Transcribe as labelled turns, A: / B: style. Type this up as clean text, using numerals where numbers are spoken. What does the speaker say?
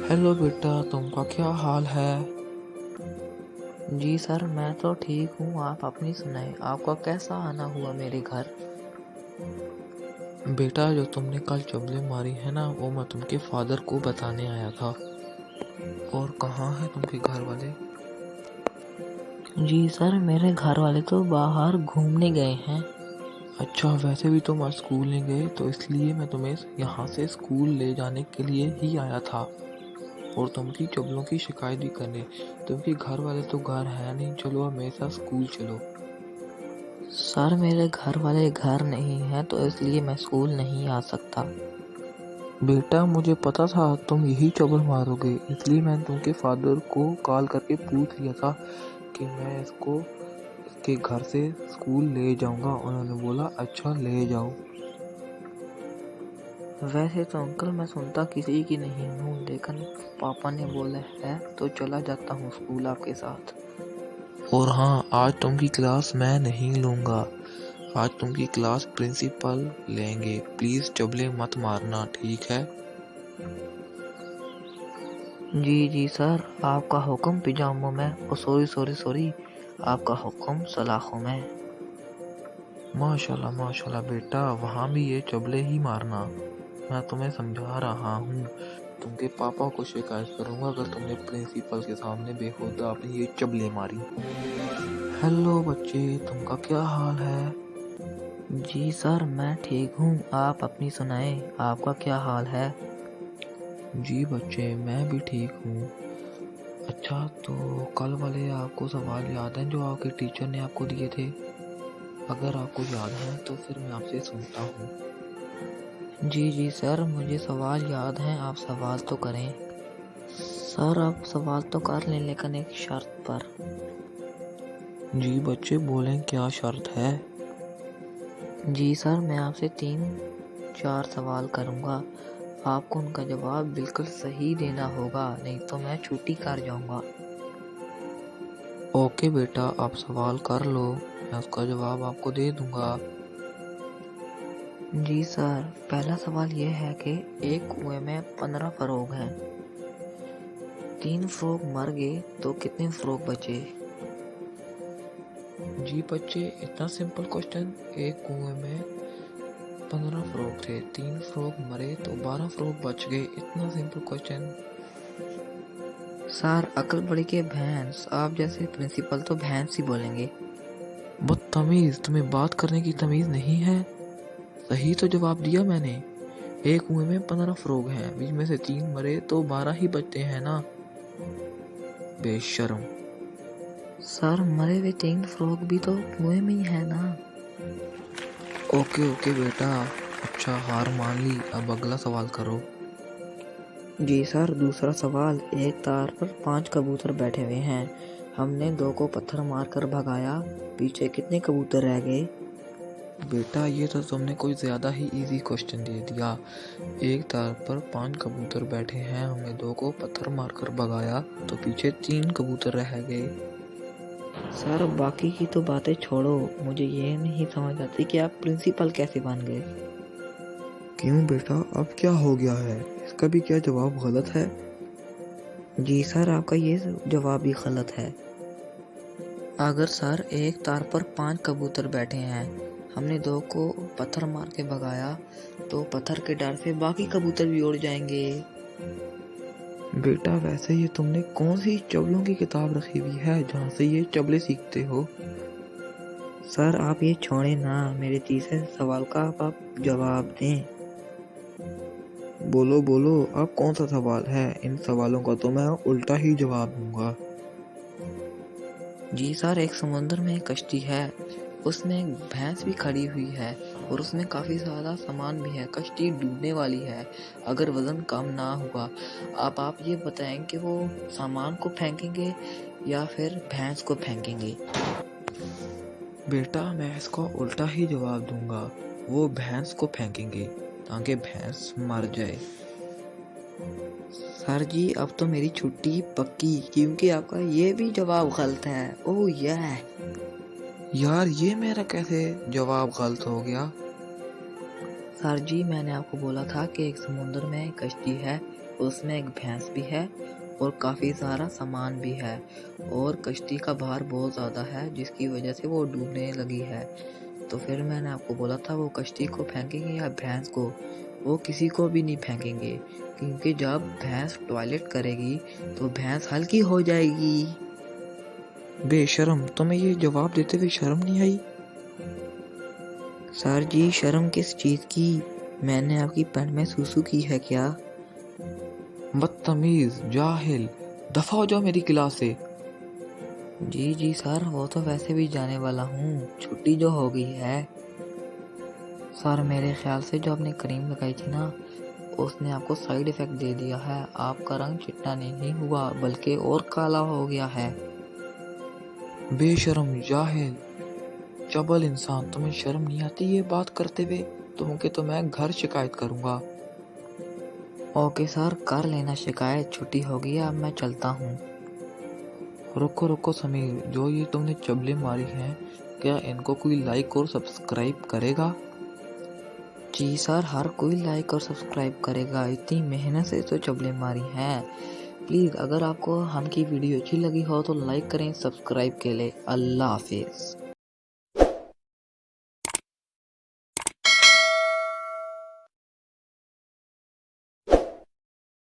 A: Hello बेटा, तुमका क्या हाल है?
B: जी सर, मैं तो ठीक हूँ। आप अपनी सुनाएं, आपका कैसा आना हुआ मेरे घर?
A: बेटा, जो तुमने कल चुगली मारी है ना, वो मैं तुमके फादर को बताने आया था। और कहाँ है तुमके घर वाले?
B: जी सर, मेरे घर वाले तो बाहर घूमने गए हैं।
A: अच्छा, वैसे भी तुम आज स्कूल नहीं गए, तो इसलिए मैं तुम्हें यहाँ से स्कूल ले जाने के लिए ही आया था। और तुमकी चुगलों की शिकायत भी करने। तुमके घर वाले तो घर है नहीं, चलो अब मेरे साथ स्कूल चलो।
B: सर, मेरे घर वाले घर नहीं हैं, तो इसलिए मैं स्कूल नहीं आ सकता।
A: बेटा, मुझे पता था तुम यही चुगल मारोगे, इसलिए मैंने तुमके फादर को कॉल करके पूछ लिया था कि मैं इसको के घर से स्कूल ले जाऊंगा। उन्होंने बोला अच्छा ले जाओ।
B: वैसे तो अंकल मैं सुनता किसी की नहीं हूँ, लेकिन पापा ने बोला है तो चला जाता हूँ स्कूल आपके साथ।
A: और हाँ, आज तुमकी क्लास मैं नहीं लूंगा। आज तुमकी क्लास प्रिंसिपल लेंगे। प्लीज चबले मत मारना, ठीक है?
B: जी जी सर, आपका हुक्म पिजामों में। ओ सॉरी सॉरी सॉरी, आपका हुक्म सलाखों में।
A: माशाल्लाह माशाल्लाह बेटा, वहाँ भी ये चबले ही मारना। मैं तुम्हें समझा रहा हूँ। तुमके पापा को शिकायत करूंगा अगर तुमने प्रिंसिपल के सामने बेहुदा अपनी ये चबले मारी। हेलो बच्चे, तुमका क्या हाल है?
B: जी सर, मैं ठीक हूँ। आप अपनी सुनाएं, आपका क्या हाल है?
A: जी बच्चे, मैं भी ठीक हूँ। अच्छा, तो कल वाले आपको सवाल याद हैं जो आपके टीचर ने आपको दिए थे? अगर आपको याद है तो फिर मैं आपसे सुनता हूँ।
B: जी जी सर, मुझे सवाल याद हैं। आप सवाल तो करें। सर, आप सवाल तो कर लें, लेकिन एक शर्त पर।
A: जी बच्चे, बोलें क्या शर्त है?
B: जी सर, मैं आपसे 3-4 सवाल करूँगा। आपको उनका जवाब बिल्कुल सही देना होगा, नहीं तो मैं छुट्टी कर जाऊँगा।
A: ओके बेटा, आप सवाल कर लो, मैं उसका जवाब आपको दे दूंगा।
B: जी सर, पहला सवाल ये है कि एक कुएं में 15 फ़रोग हैं। 3 फ़रोग मर गए तो कितने फ़रोग बचे?
A: जी बच्चे, इतना सिंपल क्वेश्चन। एक कुएं में 15 फ्रॉग थे, 3 फ्रॉग मरे तो 12 फ्रॉग बच गए। इतना सिंपल क्वेश्चन।
B: सर, अकल बड़ी के भैंस, आप जैसे प्रिंसिपल तो भैंस ही बोलेंगे।
A: बदतमीज, तुम्हें बात करने की तमीज नहीं है? सही तो जवाब दिया मैंने। एक कुएं में 15 फ्रॉग हैं, बीच में से 3 मरे तो 12 ही बचते हैं ना। बेशर्म।
B: सर, मरे हुए 3 फ़रोग भी तो कुएं में ही है ना।
A: ओके ओके बेटा, अच्छा हार मान ली। अब अगला सवाल करो।
B: जी सर, दूसरा सवाल। एक तार पर 5 कबूतर बैठे हुए हैं। हमने 2 को पत्थर मारकर भगाया, पीछे कितने कबूतर रह गए?
A: बेटा, ये तो तुमने कोई ज्यादा ही इजी क्वेश्चन दे दिया। एक तार पर 5 कबूतर बैठे हैं, हमने 2 को पत्थर मारकर भगाया तो पीछे 3 कबूतर रह गए।
B: सर, बाकी की तो बातें छोड़ो, मुझे ये नहीं समझ आती कि आप प्रिंसिपल कैसे बन गए।
A: क्यों बेटा, अब क्या हो गया है? इसका भी क्या जवाब गलत है?
B: जी सर, आपका ये जवाब भी गलत है। अगर सर एक तार पर 5 कबूतर बैठे हैं, हमने 2 को पत्थर मार के भगाया, तो पत्थर के डर से बाकी कबूतर भी उड़ जाएंगे।
A: बेटा, वैसे ये तुमने कौन सी चबलों की किताब रखी हुई है जहाँ से ये चबले सीखते हो?
B: सर, आप ये छोड़े ना, मेरे तीसरे सवाल का आप जवाब दें।
A: बोलो बोलो, अब कौन सा सवाल है? इन सवालों का तो मैं उल्टा ही जवाब दूंगा।
B: जी सर, एक समुद्र में एक कश्ती है, उसमें एक भैंस भी खड़ी हुई है और उसमें काफ़ी ज़्यादा सामान भी है। कश्ती डूबने वाली है अगर वज़न कम ना हुआ। अब आप ये बताएं कि वो सामान को फेंकेंगे या फिर भैंस को फेंकेंगे?
A: बेटा, मैं इसका उल्टा ही जवाब दूंगा। वो भैंस को फेंकेंगे ताकि भैंस मर जाए।
B: सर जी, अब तो मेरी छुट्टी पक्की, क्योंकि आपका ये भी जवाब गलत है। ओह यह
A: यार, ये मेरा कैसे जवाब गलत हो गया?
B: सर जी, मैंने आपको बोला था कि एक समुद्र में एक कश्ती है, उसमें एक भैंस भी है और काफ़ी सारा सामान भी है और कश्ती का भार बहुत ज़्यादा है जिसकी वजह से वो डूबने लगी है। तो फिर मैंने आपको बोला था वो कश्ती को फेंकेंगे या भैंस को? वो किसी को भी नहीं फेंकेंगे क्योंकि जब भैंस टॉयलेट करेगी तो भैंस हल्की हो जाएगी।
A: बेशरम, तुम्हें ये जवाब देते हुए शर्म नहीं आई?
B: सर जी, शर्म किस चीज़ की? मैंने आपकी पैंट में सूसू की है क्या?
A: बदतमीज, जाहिल, दफा हो जाओ मेरी क्लास से।
B: जी सर, वो तो वैसे भी जाने वाला हूँ, छुट्टी जो हो गई है। सर मेरे ख्याल से जो आपने क्रीम लगाई थी ना, उसने आपको साइड इफ़ेक्ट दे दिया है। आपका रंग चिट्टा नहीं हुआ बल्कि और काला हो गया है।
A: बेशरम, जाहिल, चबल इंसान, तुम्हें शर्म नहीं आती ये बात करते हुए? तुमके तो मैं घर शिकायत करूंगा।
B: ओके सर, कर लेना शिकायत, छुट्टी हो गई है, अब मैं चलता हूँ।
A: रुको रुको समीर, जो ये तुमने चबले मारी हैं, क्या इनको कोई लाइक और सब्सक्राइब करेगा?
B: जी सर, हर कोई लाइक और सब्सक्राइब करेगा, इतनी मेहनत से तो चबले मारी हैं। प्लीज़ अगर आपको हम की वीडियो अच्छी लगी हो तो लाइक करें सब्सक्राइब के लिए। अल्लाह हाफिज़।